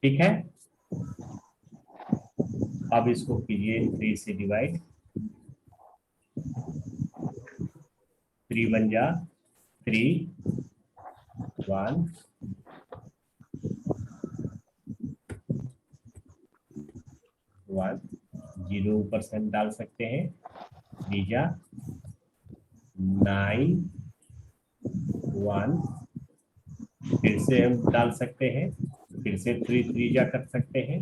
ठीक है, अब इसको कीजिए 3 से डिवाइड, 3 बन जा 3 1 1 0 ऊपर से हम डाल सकते हैं, 3 जा 9 1, फिर से हम डाल सकते हैं, फिर से 3 3 जा कर सकते हैं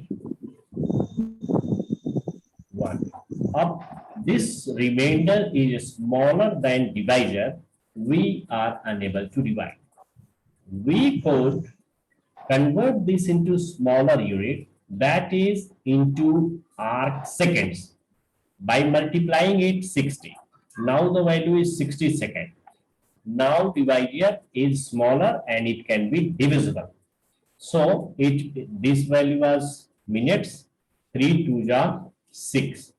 1. अब this remainder is smaller than divisor, we are unable to divide. We could convert this into smaller unit, that is into arc seconds, by multiplying it 60. Now the value is 60 seconds. Now divisor is smaller and it can be divisible. So this value was minutes, 3 2 जा 6,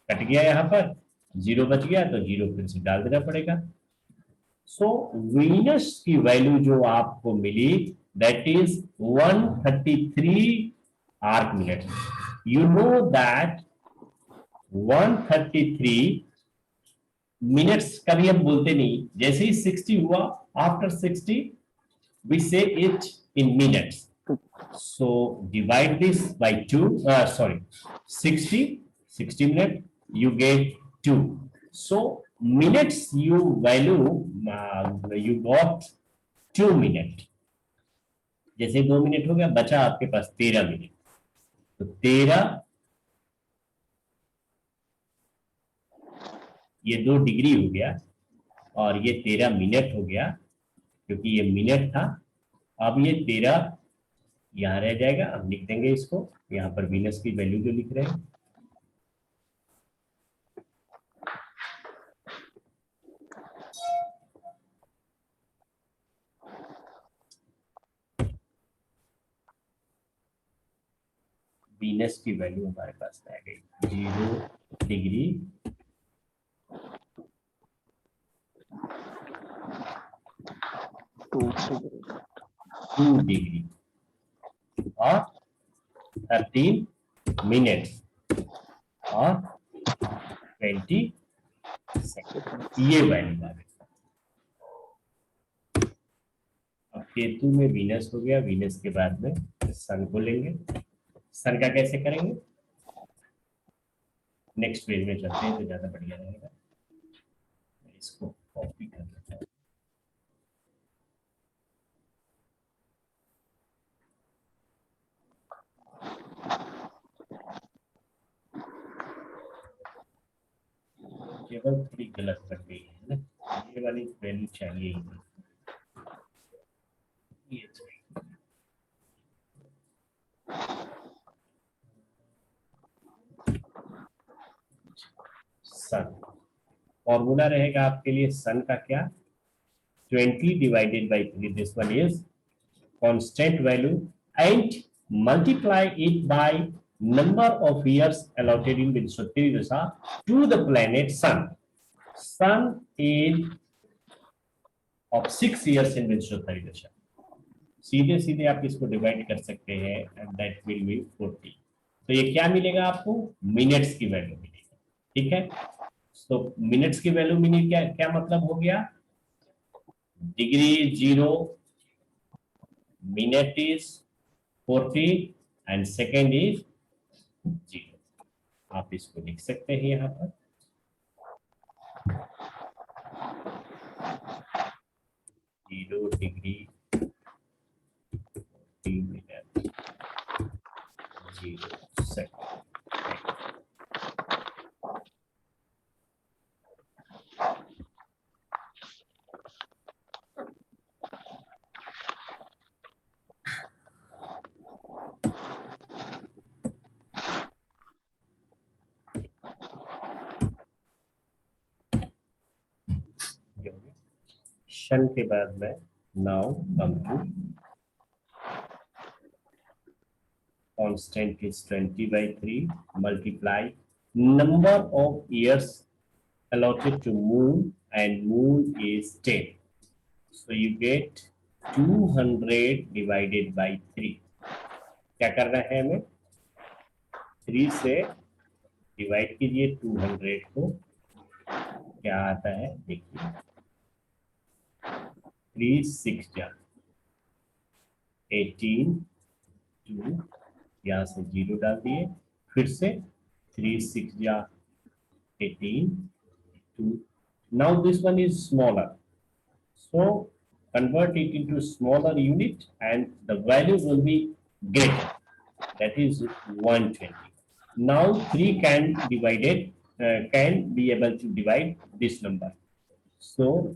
cut गया, यहाँ पर 0 बच गया तो 0 फिर से डाल देना पड़ेगा. सो वीनस की वैल्यू जो आपको मिली that is 133 arc minute. You know that 133 minutes कभी हम बोलते नहीं, जैसे ही 60 हुआ, after 60 we say it in minutes. So divide this by 2, sorry, 60 minute, you get 2. So minutes you value, you got 2 minute. जैसे 2 मिनट हो गया, बचा आपके पास 13 मिनट. तो 13, ये 2 डिग्री हो गया और ये 13 मिनट हो गया, क्योंकि ये मिनट था. अब ये 13 यहाँ रह जाएगा, अब लिख देंगे इसको, यहाँ पर वीनस की वैल्यू जो लिख रहे हैं. वीनस की वैल्यू हमारे पास आ गई 0 डिग्री 2 डिग्री और 13 मिनट्स और 20 सेकंड, ये वैल्यू आ गई. अब केतु में वीनस हो गया, वीनस के बाद में सन को लेंगे. सन का कैसे करेंगे, नेक्स्ट पेज में चलते हैं तो ज्यादा बढ़िया रहेगा. इसको कॉपी कर लेते हैं. केवल थोड़ी गलत कर गई है ना, ये वाली वैल्यू चाहिए ही नहीं. ये सन फॉर्मूला रहेगा आपके लिए. सन का क्या, 20 divided by 3, this one is constant value, and multiply it by number of years allotted in Vinshuddhi Dasha to the planet Sun. Sun is of 6 years in Vinshuddhi Dasha. सीधे सीधे आप इसको डिवाइड कर सकते हैं एंड दैट विल बी 40. तो ये क्या मिलेगा आपको, मिनट्स की वैल्यू मिलेगी. ठीक है, तो मिनट्स की वैल्यू मिली, क्या क्या मतलब हो गया, degree 0, minute is 40 and second is 0. आप इसको लिख सकते हैं यहाँ पर 0 डिग्री 3 मिनट 0 सेकेंड. शन के बाद में now come to constant is 20/3 multiply number of years allotted to moon, and moon is 10. So you get 200 divided by 3. क्या करना है हमें, 3 से डिवाइड कीजिए 200 को, क्या आता है देखिए, 3 6 जा 18, 2, यहाँ से 0 डाल दिए, फिर से 3 6 जा 18, 2. Now this one is smaller, so convert it into smaller unit and the value will be greater, that is 120. Now 3 can be able to divide this number. So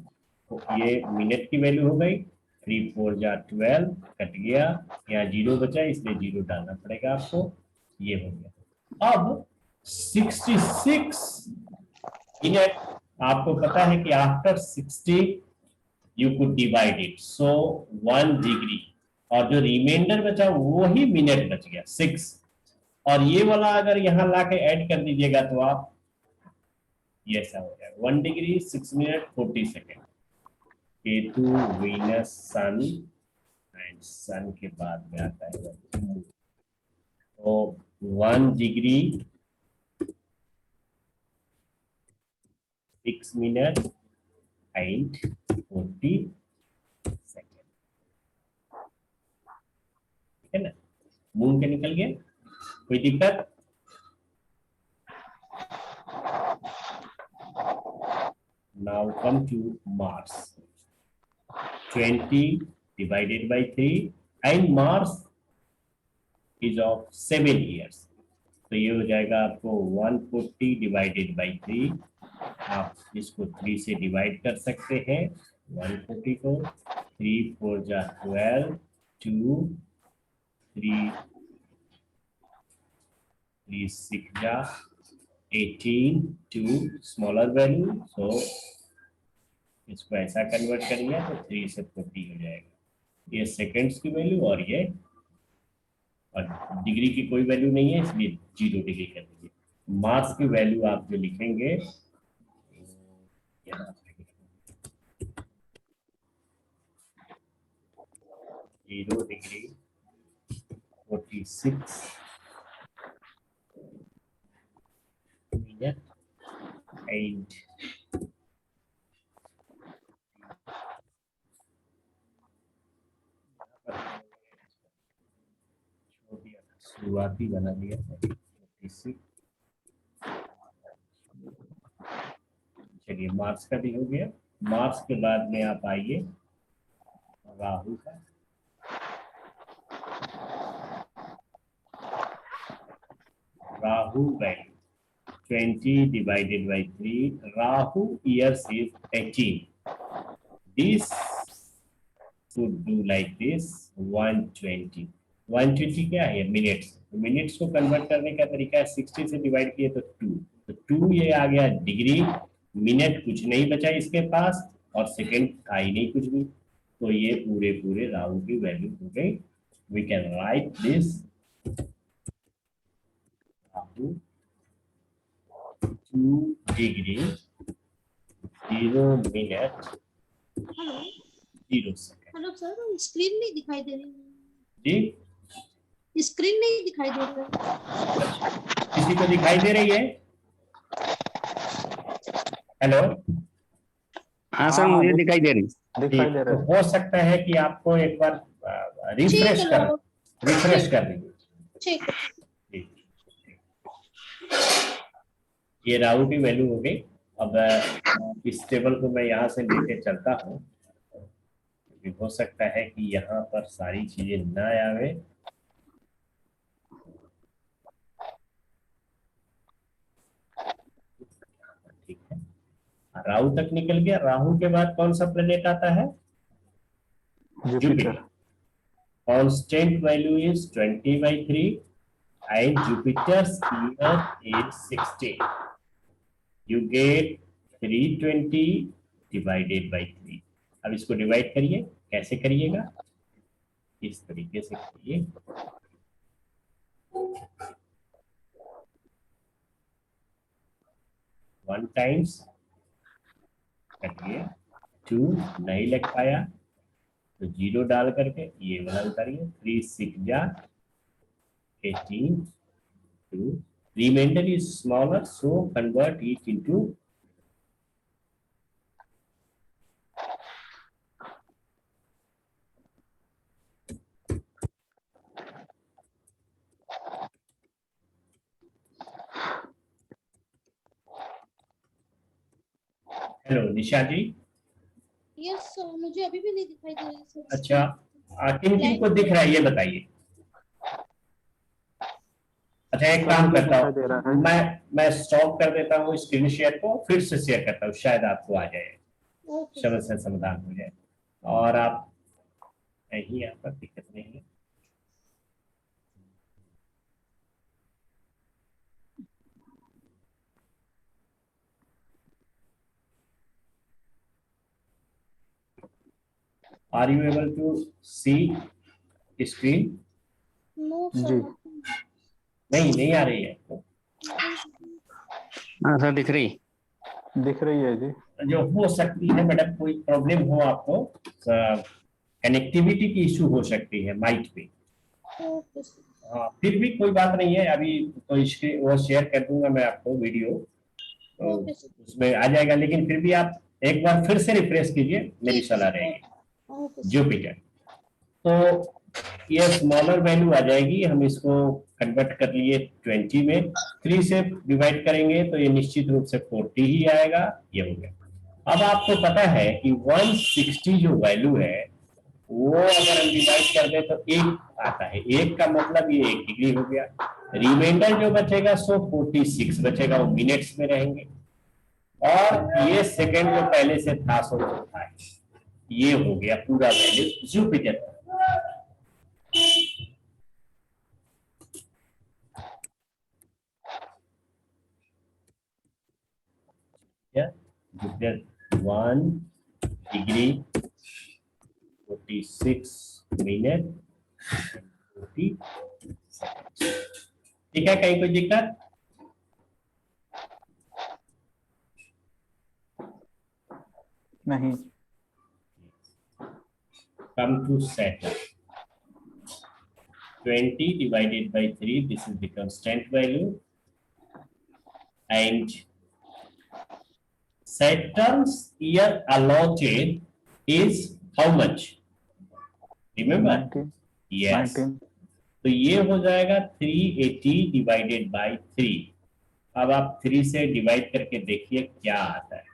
ये मिनट की वैल्यू हो गई, 3 4 जा 12, कट गया, यहाँ 0 बचा इसलिए 0 डालना पड़ेगा आपको, ये हो गया। अब 66 मिनट, आपको पता है कि after 60 you could divide it, so 1 degree, और जो रिमाइंडर बचा वही मिनट बच गया 6, और ये वाला अगर यहाँ लाके ऐड कर दीजिएगा तो आप ये ऐसा हो जाएगा 1 degree 6 minute 40 second. Ketu, Venus, sun, and sun के बाद में आता है मून, तो 1 डिग्री 6 मिनट एंड 40 सेकेंड, ठीक है ना। मून के निकल गया, कोई दिक्कत? Now come to Mars, 20 divided by 3 and Mars is of 7 years, तो ये हो जाएगा आपको 140 divided by 3, आप इसको 3 से डिवाइड कर सकते हैं 140 को, 3 4 जा 12, 2 3 3 6 जा 18, 2 स्मॉलर वैल्यू, सो इसको ऐसा कन्वर्ट करिए तो 3 से 40 हो जाएगा, ये सेकेंड्स की वैल्यू, और ये और डिग्री की कोई वैल्यू नहीं है इसलिए 0 डिग्री कर दीजिए। मार्स की वैल्यू आप जो लिखेंगे 0 डिग्री 46 मिनट एंड शुरुआती बना दिया है 46। चलिए मार्च का भी हो गया, मार्च के बाद में आप आइए राहु का, Rahu value 20 divided by 3, Rahu years is 18, this should do like this 120, 120 क्या है मिनट्स, मिनट्स को कन्वर्ट करने का तरीका है 60 से डिवाइड किए तो 2, तो 2 ये आ गया डिग्री, मिनट कुछ नहीं बचा इसके पास और सेकंड था ही नहीं कुछ भी, तो ये पूरे पूरे राहु की वैल्यू हो गई। We can write this Rahu 2 degree 0 minute 0 second. Hello sir, screen नहीं दिखाई दे रही जी, स्क्रीन नहीं दिखाई दे रही है। किसी को दिखाई दे रही है? हेलो, हाँ सर, मुझे दिखाई दे रही। तो हो सकता है कि आपको एक बार रिफ्रेश कर दीजिए। ठीक, ये राहु की वैल्यू हो गई। अब इस टेबल को मैं यहाँ से लेके चलता हूँ, हो सकता है कि यहाँ पर सारी चीजें ना आवे, ठीक है। राहु तक निकल गया, राहु के बाद कौन सा प्लेनेट आता है? Jupiter. Constant value is 20/3 and Jupiter's year is 16. You get 320 divided by 3. अब इसको डिवाइड करिए, कैसे करिएगा? इस तरीके से करिए, वन टाइम्स करिए, 2 नहीं लग पाया तो 0 डाल करके ये वाला उतारिए, 3 6 जा 18 to remainder is smaller, so convert it into hello Nisha ji. Yes sir, मुझे अभी भी नहीं दिखाई दे रही सर। अच्छा, किन किन को दिख रहा है ये बताइए। अच्छा, एक काम करता हूँ, मैं स्टॉप कर देता हूँ स्क्रीन शेयर को, फिर से शेयर करता हूँ, शायद आपको आ जाए, ओके समस्या समाधान हो जाए। और आप नहीं, यहाँ पर दिक्कत नहीं है। Are you able to see screen? No जी। सर। नहीं आ रही है तो हाँ सर दिख रही। दिख रही है जी। जो हो सकती है मैडम, कोई प्रॉब्लम हो आपको, कनेक्टिविटी की इशू हो सकती है माइक पे। Okay sir. हाँ, फिर भी कोई बात नहीं है, अभी तो स्क्रीन वो शेयर कर दूंगा मैं आपको वीडियो, तो ओके सर। उसमें आ जाएगा। लेकिन फिर भी आप एक बार फिर से रिफ्रेश कीजिए, मेरी सलाह रहेगी। Okay sir. जुपिटर, तो ये स्मॉलर वैल्यू आ जाएगी। हम इसको कन्वर्ट कर लिए 20 में, 3 से डिवाइड करेंगे तो ये निश्चित रूप से 40 ही आएगा। ये हो गया। अब आपको पता है कि 160 जो वैल्यू है वो अगर हम डिवाइड कर दे तो 1 आता है। 1 का मतलब ये 1 डिग्री हो गया। रिमाइंडर जो बचेगा सो 46 बचेगा, वो मिनट्स में रहेंगे। और ये सेकंड जो पहले से था सो था, ये हो गया पूरा value Jupiter. Jupiter 1 degree 46 minute 40 second. ठीक है, कहीं कोई दिक्कत? नहीं। Come to Saturn. 20 divided by 3, this is the constant value, and Saturn's year allotted is how much? Remember? 19। Yes. 19। तो ये हो जाएगा 380 डिवाइडेड बाय 3। अब आप 3 से डिवाइड करके देखिए क्या आता है।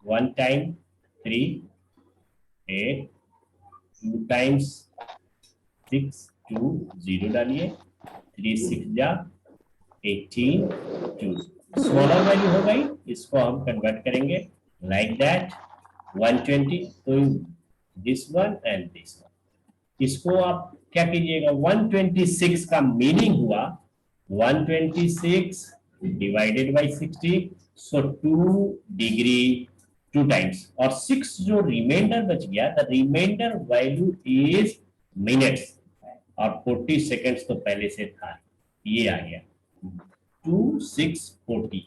1 टाइम 3 8, 2 टाइम्स 6 2 0 डालिए, 3 6 जा 18 2। स्मॉलर वैल्यू हो गई, इसको हम कन्वर्ट करेंगे लाइक दैट 120। तो this one and this one, इसको आप क्या कीजिएगा, 126 का मीनिंग हुआ 126 divided by 60, so 2 degree 2 times. और 6 जो रिमाइंडर बच गया, the remainder value is minutes, और 40 सेकेंड्स तो पहले से था, ये आ गया 2 6 40।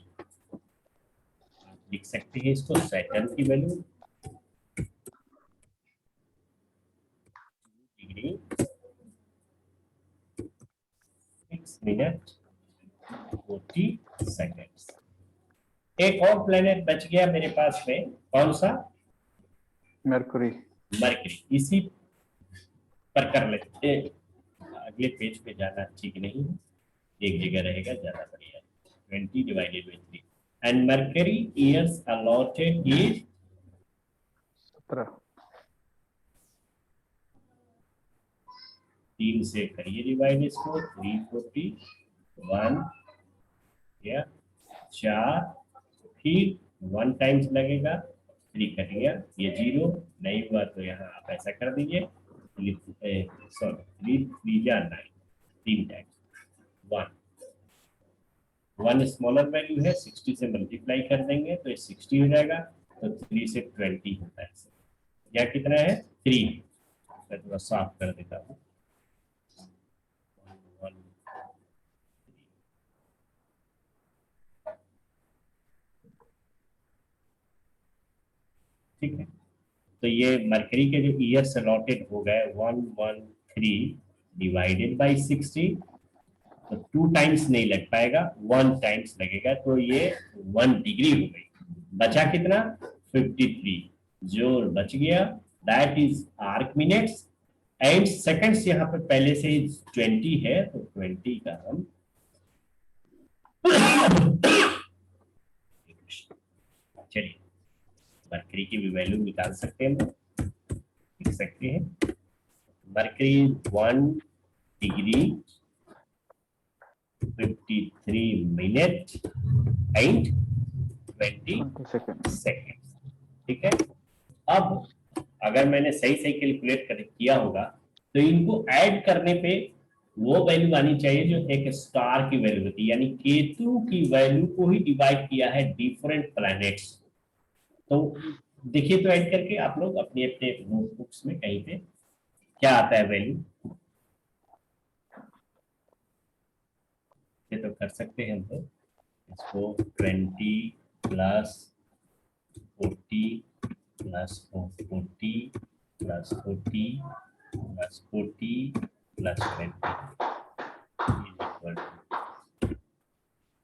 आप लिख सकते हैं इसको सैटर्न की वैल्यू डिग्री 6 मिनट 40 सेकेंड्स। एक और प्लेनेट बच गया मेरे पास में, कौन सा? मरकुरी। मरकरी। इसी पर कर लेते, अगले पेज पे जाना ठीक नहीं है, एक जगह रहेगा ज्यादा बढ़िया। 20 divided by 3 and mercury years allotted is 17। 3 से करिए डिवाइड इसको, 341 या 4, फिर 1 टाइम्स लगेगा, 3 कट गया, ये 0 नहीं हुआ तो यहाँ आप ऐसा कर दीजिए, सॉरी 3 3 जा 9, 3 टाइम्स 1 स्मॉलर वैल्यू है, 60 से मल्टीप्लाई कर देंगे तो ये 60 हो जाएगा, तो 3 से 20 होता है। या कितना है 3, मैं थोड़ा साफ कर देता हूँ। ठीक है, तो ये मरकरी के जो ईयर्स अलॉटेड हो गए 113 डिवाइडेड बाई 60, तो 2 टाइम्स नहीं लग पाएगा, 1 टाइम्स लगेगा, तो ये 1 डिग्री हो गई। बचा कितना? 53 जो बच गया, that is arc minutes. And seconds यहाँ पर पहले से ही 20 है, तो 20 का हम चलिए मरकरी की भी वैल्यू निकाल सकते हैं, हम लिख सकते हैं mercury 1 degree 53 minute and 20 second. ठीक है, अब अगर मैंने सही सही कैलकुलेट किया होगा तो इनको ऐड करने पे वो वैल्यू आनी चाहिए जो एक स्टार की वैल्यू होती है, यानी केतु की वैल्यू को ही डिवाइड किया है डिफरेंट प्लैनेट्स। तो देखिए तो ऐड करके आप लोग अपने अपने नोटबुक्स में कहीं पे क्या आता है वैल्यू, ये तो कर सकते हैं हम लोग इसको 20 plus 40 plus 40 plus 40 plus 40 plus 20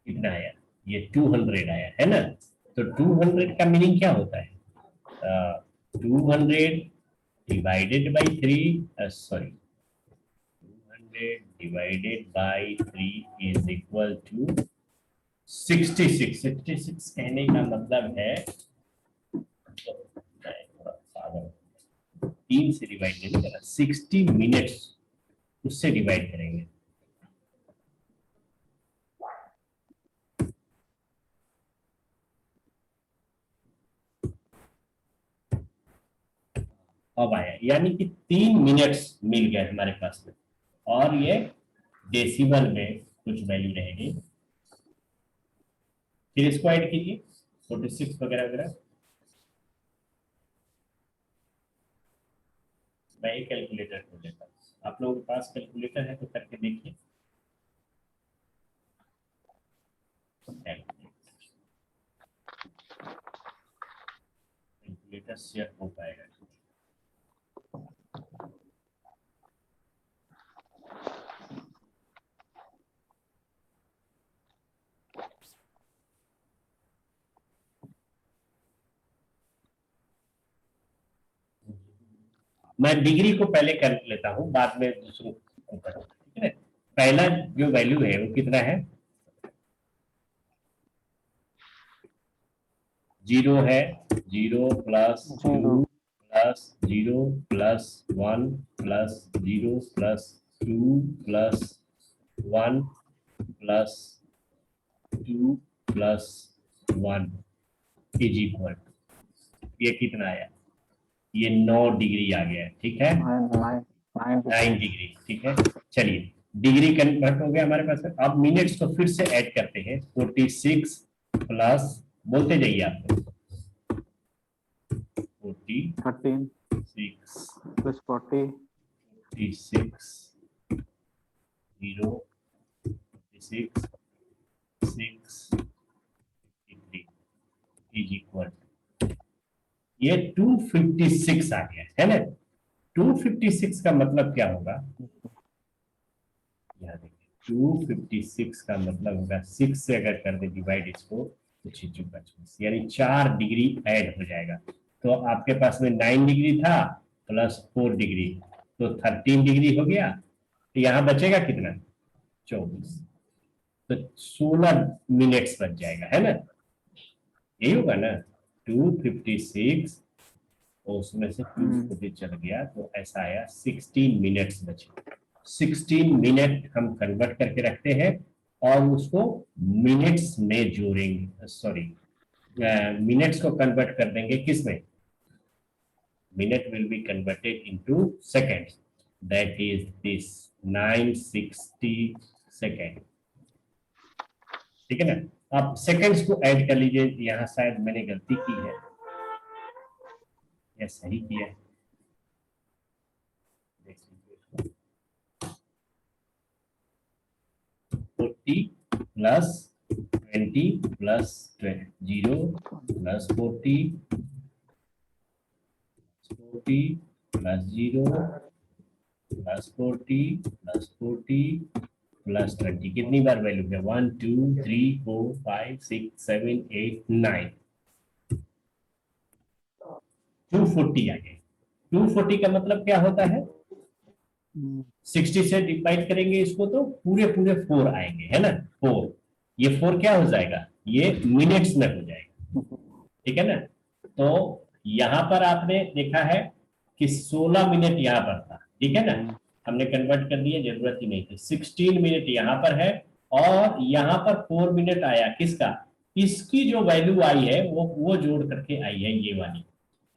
कितना आया? ये 200 आया है ना। तो 200 का मीनिंग क्या होता है? 200 divided by 3, sorry 200 divided by 3 is equal to 66। 66 कहने का मतलब है 3 से डिवाइड नहीं करना, 60 मिनट्स उससे डिवाइड करेंगे। अब आया, यानी कि 3 मिनट्स मिल गए हमारे पास में, और ये डेसिमल में कुछ वैल्यू रहेगी। फिर इसको ऐड कीजिए 46 वगैरह वगैरह। मैं एक कैलकुलेटर कर लेता हूँ, आप लोगों के पास कैलकुलेटर है तो करके देखिए। कैलकुलेटर शेयर हो पाएगा? मैं डिग्री को पहले कर लेता हूं, बाद में दूसरों को करूंगा, ठीक है। पहला जो वैल्यू है वो कितना है? 0 है, 0 plus 2 plus 0 plus 1 plus 0 plus 2 plus 1 plus 2 plus 1 is equal, ये कितना आया? ये 9 डिग्री आ गया, ठीक है, 9 डिग्री, ठीक है। चलिए डिग्री कन्वर्ट हो गया हमारे पास। अब मिनट्स को फिर से ऐड करते हैं, 46 प्लस, बोलते जाइए आप, 13 plus 40 46 0 46 6 53 इज इक्वल, ये 256 आ गया है ना। 256 का मतलब क्या होगा? यहाँ देखिए 256 का मतलब होगा 6 से अगर कर दे डिवाइड इसको तो 6×5, यानी 4 डिग्री ऐड हो जाएगा। तो आपके पास में 9 डिग्री था प्लस 4 डिग्री, तो 13 डिग्री हो गया। तो यहाँ बचेगा कितना? 24, तो 16 मिनट्स बच जाएगा, है ना। यही होगा ना, 256 और उसमें से 240 चल गया, तो ऐसा आया 16 मिनट्स बचे। 16 मिनट हम कन्वर्ट करके रखते हैं और उसको मिनट्स में जोड़ेंगे, सॉरी मिनट्स को कन्वर्ट कर देंगे किस में? Minute will be converted into seconds, that is this 960 second, ठीक है ना। अब सेकंड्स को ऐड कर लीजिए, यहाँ शायद मैंने गलती की है या सही किया है, देख लीजिए। 40 प्लस 20 प्लस 0 प्लस 40 प्लस 0 +40 +40 +20, कितनी बार वैल्यू है? 1 2 3 4 5 6 7 8 9, 240 आ गए। 240 का मतलब क्या होता है? 60 से डिवाइड करेंगे इसको तो पूरे पूरे 4 आएंगे, है ना? 4, ये 4 क्या हो जाएगा? ये मिनट्स में हो जाएगा, ठीक है ना? तो यहां पर आपने देखा है कि 16 मिनट यहां पर था, ठीक है ना? हमने कन्वर्ट कर दिया, जरूरत ही नहीं थी। 16 मिनट यहां पर है और यहां पर 4 मिनट आया, किसका? इसकी जो वैल्यू आई है वो जोड़ करके आई है, ये वाली।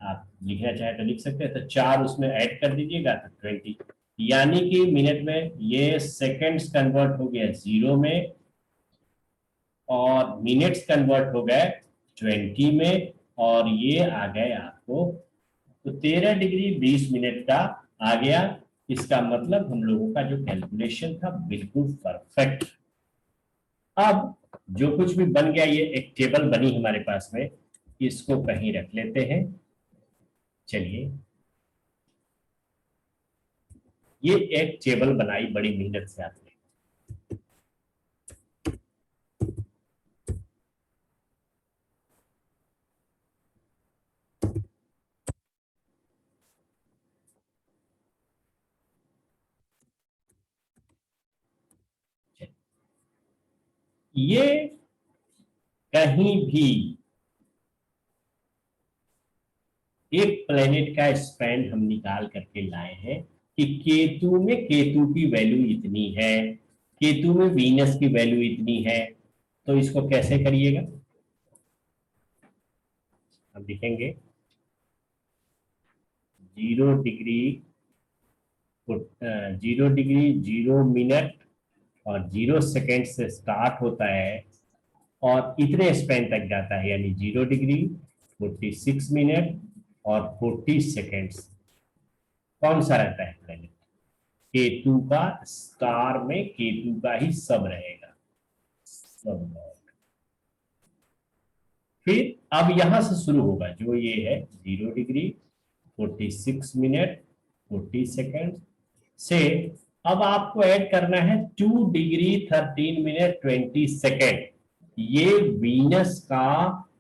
आप लिखना चाहे तो लिख सकते हैं, तो 4 उसमें ऐड कर दीजिएगा तो 20, यानी कि मिनट में ये सेकंड्स कन्वर्ट हो गया 0 में और मिनट्स कन्वर्ट हो गए 20 में, और ये आ गए आपको, तो 13 डिग्री 20 मिनट का आ गया। इसका मतलब हम लोगों का जो कैलकुलेशन था बिल्कुल परफेक्ट। अब जो कुछ भी बन गया, ये एक टेबल बनी हमारे पास में, इसको कहीं रख लेते हैं। चलिए, ये एक टेबल बनाई बड़ी मेहनत से आपने। ये कहीं भी एक प्लेनेट का स्पैन हम निकाल करके लाए हैं कि केतु में केतु की वैल्यू इतनी है, केतु में वीनस की वैल्यू इतनी है। तो इसको कैसे करिएगा? हम लिखेंगे 0 डिग्री 0 डिग्री 0 मिनट और 0 सेकेंड से स्टार्ट होता है और इतने स्पैन तक जाता है, यानी 0 डिग्री 46 मिनट और 40 सेकेंड्स। कौन सा रहता है प्लेनेट? केतु का। स्टार में केतु का ही सब रहेगा, सब। फिर अब यहां से शुरू होगा, जो ये है 0 डिग्री 46 मिनट 40 सेकेंड से अब आपको ऐड करना है 2 डिग्री 13 मिनट 20 सेकेंड। ये वीनस का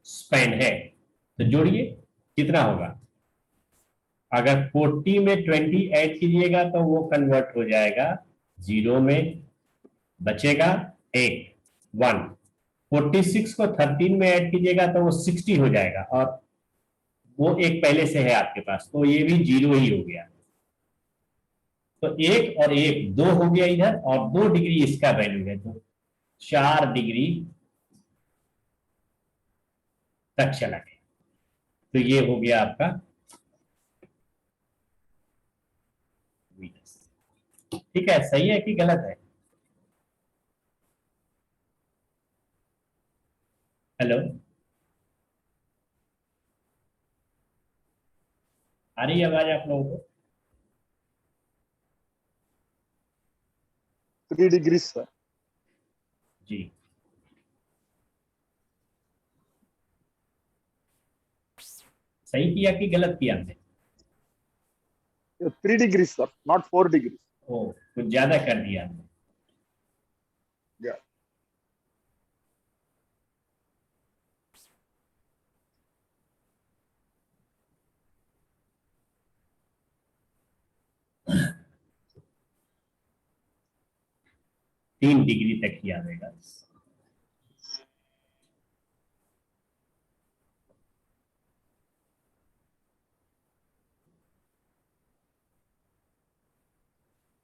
स्पैन है, तो जोड़िए कितना होगा। अगर 40 में 20 ऐड कीजिएगा तो वो कन्वर्ट हो जाएगा 0 में, बचेगा 1 46 को 13 में ऐड कीजिएगा तो वो 60 हो जाएगा, और वो एक पहले से है आपके पास, तो ये भी 0 ही हो गया। तो 1 और 1 2 हो गया इधर, और 2 डिग्री इसका वैल्यू है, तो 4 डिग्री तक चला गया। तो ये हो गया आपका वीनस। ठीक है, सही है कि गलत है? हेलो, आ रही है आवाज आप लोगों को? 3 degrees, sir. जी, सही किया कि गलत किया हमने? 3 degrees, sir, not 4 degrees. ओ, कुछ ज्यादा कर दिया हमने। Yeah. तीन डिग्री तक ही आएगा।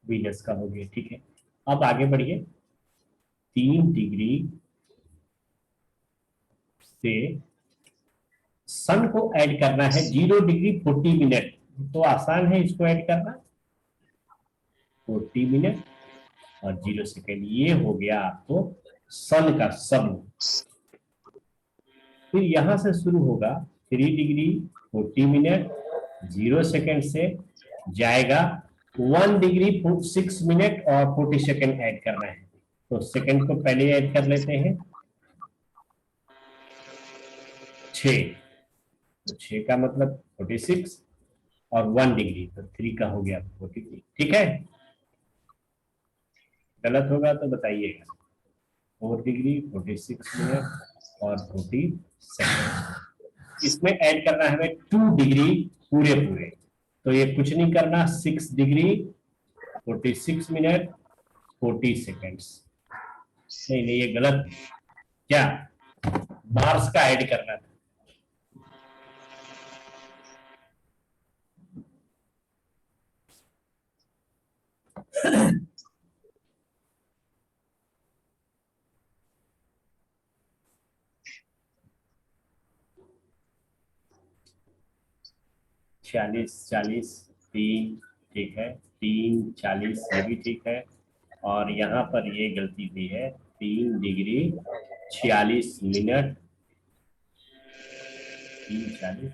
वीनस का हो गया, ठीक है। अब आगे बढ़िए। 3 डिग्री से सन को ऐड करना है 0 डिग्री 40 मिनट, तो आसान है इसको ऐड करना। 40 मिनट और 0 सेकेंड, ये हो गया आपको सन का सब। फिर यहां से शुरू होगा 3 डिग्री 40 मिनट 0 सेकेंड से जाएगा 1 डिग्री 6 मिनट और 40 सेकेंड ऐड करना है। तो सेकेंड को पहले ऐड कर लेते हैं, 6, तो 6 का मतलब 46 और 1 डिग्री, तो 3 का हो गया 43। ठीक है, गलत होगा तो बताइएगा। 4 डिग्री 46 मिनट और 40 सेकेंड। इसमें ऐड करना है हमें 2 डिग्री पूरे पूरे, तो ये कुछ नहीं करना, 6 डिग्री 46 मिनट 40 सेकेंड्स। नहीं नहीं, ये गलत, क्या मार्स का ऐड करना था। चालीस 40 3, ठीक है, 3 40 ये भी ठीक है। और यहाँ पर ये गलती भी है, 3 डिग्री 46 मिनट 3 40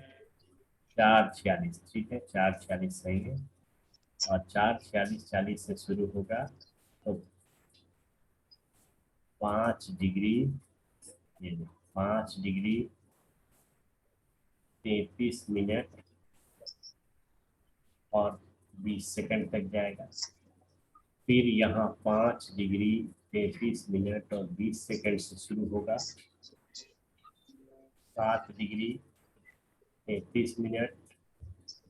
4 46, ठीक है, 4 46 सही है। और 4 46 40 से शुरू होगा तो 5 डिग्री, ये 5 डिग्री 33 मिनट और 20 सेकंड तक जाएगा। फिर यहाँ 5 डिग्री 33 मिनट और 20 सेकंड से शुरू होगा, 7 डिग्री 33 मिनट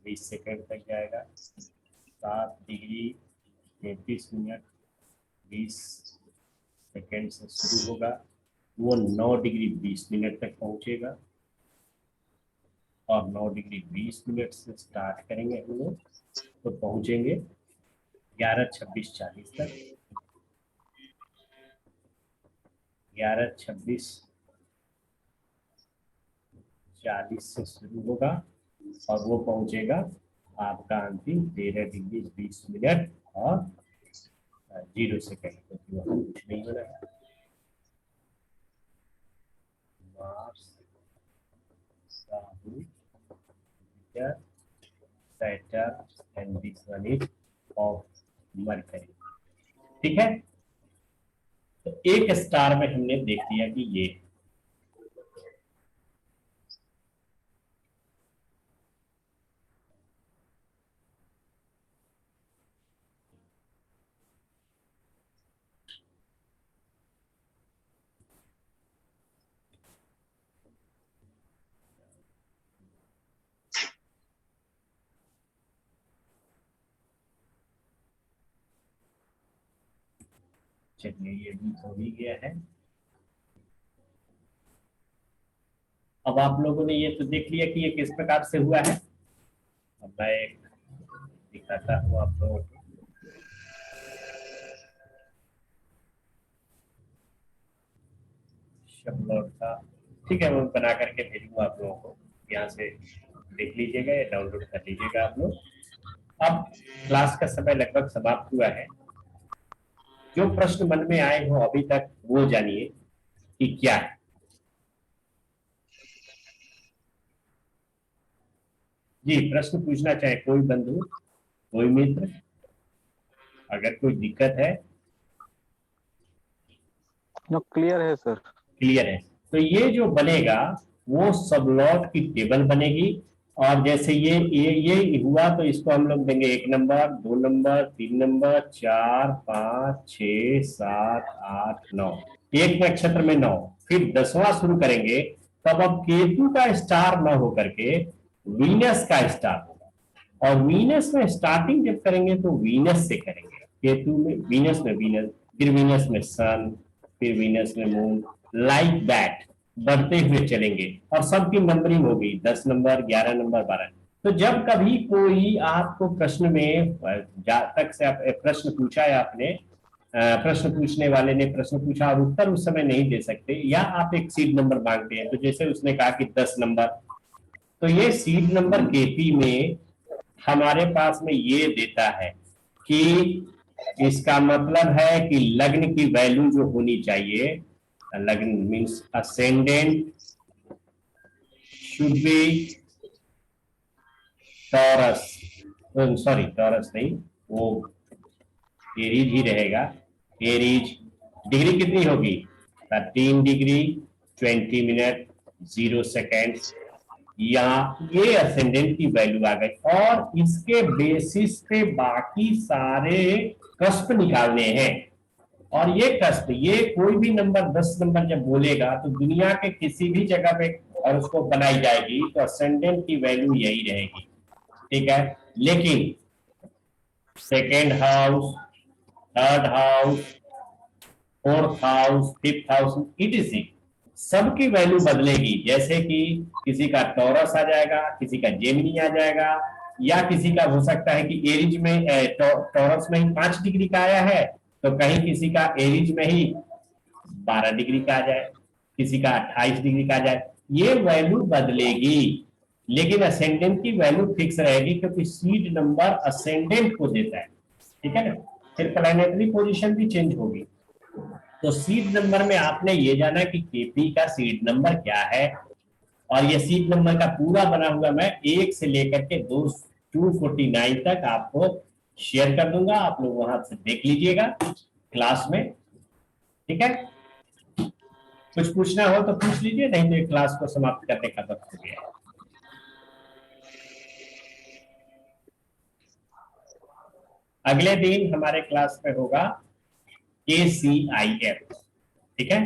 20 सेकंड तक जाएगा। 7 डिग्री 33 मिनट 20 सेकंड से शुरू होगा, वो 9 डिग्री 20 मिनट तक पहुंचेगा। और 9 डिग्री 20 मिनट से स्टार्ट करेंगे हम लोग तो पहुंचेंगे 11 26 40 तक। 11 26 40 से शुरू होगा और वो पहुंचेगा आपका अंतिम 13 डिग्री 20 मिनट और 0 सेकेंड, क्योंकि वहाँ कुछ नहीं हो रहा है। Mars, Rahu, Jupiter, Saturn and this one is of mercury. ठीक है, तो एक स्टार में हमने देख लिया कि ये चलिए ये भी हो ही गया है। अब आप लोगों ने ये तो देख लिया कि ये किस प्रकार से हुआ है। अब मैं एक दिखाता हूँ आप लोगों को। शब्द का ठीक है, मैं बना करके भेजूंगा आप लोगों को, यहाँ से देख लीजिएगा या डाउनलोड कर लीजिएगा आप लोग। अब क्लास का समय लगभग समाप्त हुआ है। जो प्रश्न मन में आए हो अभी तक वो जानिए कि क्या है। जी, प्रश्न पूछना चाहे कोई बंधु, कोई मित्र, अगर कोई दिक्कत है। क्लियर है सर। क्लियर है, तो ये जो बनेगा वो सबलॉट की टेबल बनेगी। और जैसे ये हुआ तो इसको हम लोग देंगे 1 नंबर, 2 नंबर, 3 नंबर, 4 5 6 7 8 9, एक नक्षत्र में 9। फिर 10वां शुरू करेंगे, तब अब केतु का स्टार न होकर के वीनस का स्टार होगा। और वीनस में स्टार्टिंग जब करेंगे तो वीनस से करेंगे। केतु में वीनस में वीनस, फिर वीनस में सन, फिर वीनस में मून, लाइक दैट बढ़ते हुए चलेंगे। और सबकी नंबरिंग होगी 10 नंबर, 11 नंबर, 12। तो जब कभी कोई आपको प्रश्न में तक से प्रश्न पूछा है आपने, प्रश्न पूछने वाले ने प्रश्न पूछा और उत्तर उस समय नहीं दे सकते, या आप एक सीट नंबर मांगते हैं, तो जैसे उसने कहा कि 10 नंबर, तो ये सीट नंबर केपी में हमारे पास में ये देता है कि इसका मतलब है कि लग्न की वैल्यू जो होनी चाहिए, लग्न means ascendant should be taurus, sorry taurus नहीं, वो एरीज ही रहेगा। एरीज डिग्री कितनी होगी? 13 डिग्री 20 मिनट 0 सेकेंड्स। यहाँ ये असेंडेंट की वैल्यू आ गई और इसके बेसिस पे बाकी सारे कस्प निकालने हैं। और ये कस्प, ये कोई भी नंबर 10 नंबर जब बोलेगा तो दुनिया के किसी भी जगह पे और उसको बनाई जाएगी तो असेंडेंट की वैल्यू यही रहेगी, ठीक है। लेकिन second house, third house, fourth house, fifth house, etc. सबकी वैल्यू बदलेगी। जैसे कि किसी का टॉरस आ जाएगा, किसी का जेमिनी आ जाएगा, या किसी का हो सकता है कि एरिज में टॉरस में ही 5 डिग्री का आया है तो कहीं किसी का एरिज में ही 12 डिग्री का आ जाए, किसी का 28 डिग्री का आ जाए, ये वैल्यू बदलेगी। लेकिन असेंडेंट की वैल्यू फिक्स रहेगी क्योंकि सीड नंबर असेंडेंट को देता है, ठीक है ना। फिर प्लैनेटरी पोजीशन भी चेंज होगी। तो सीड नंबर में आपने ये जाना कि केपी का सीड नंबर क्या है, और ये सीड नंबर का पूरा बना हुआ मैं 1 से लेकर के 249 तक आपको शेयर कर दूंगा, आप लोग वहां से देख लीजिएगा क्लास में, ठीक है। कुछ पूछना हो तो पूछ लीजिए, नहीं तो क्लास को समाप्त करने का वक्त हो गया है। अगले दिन हमारे क्लास में होगा KCIF, ठीक है।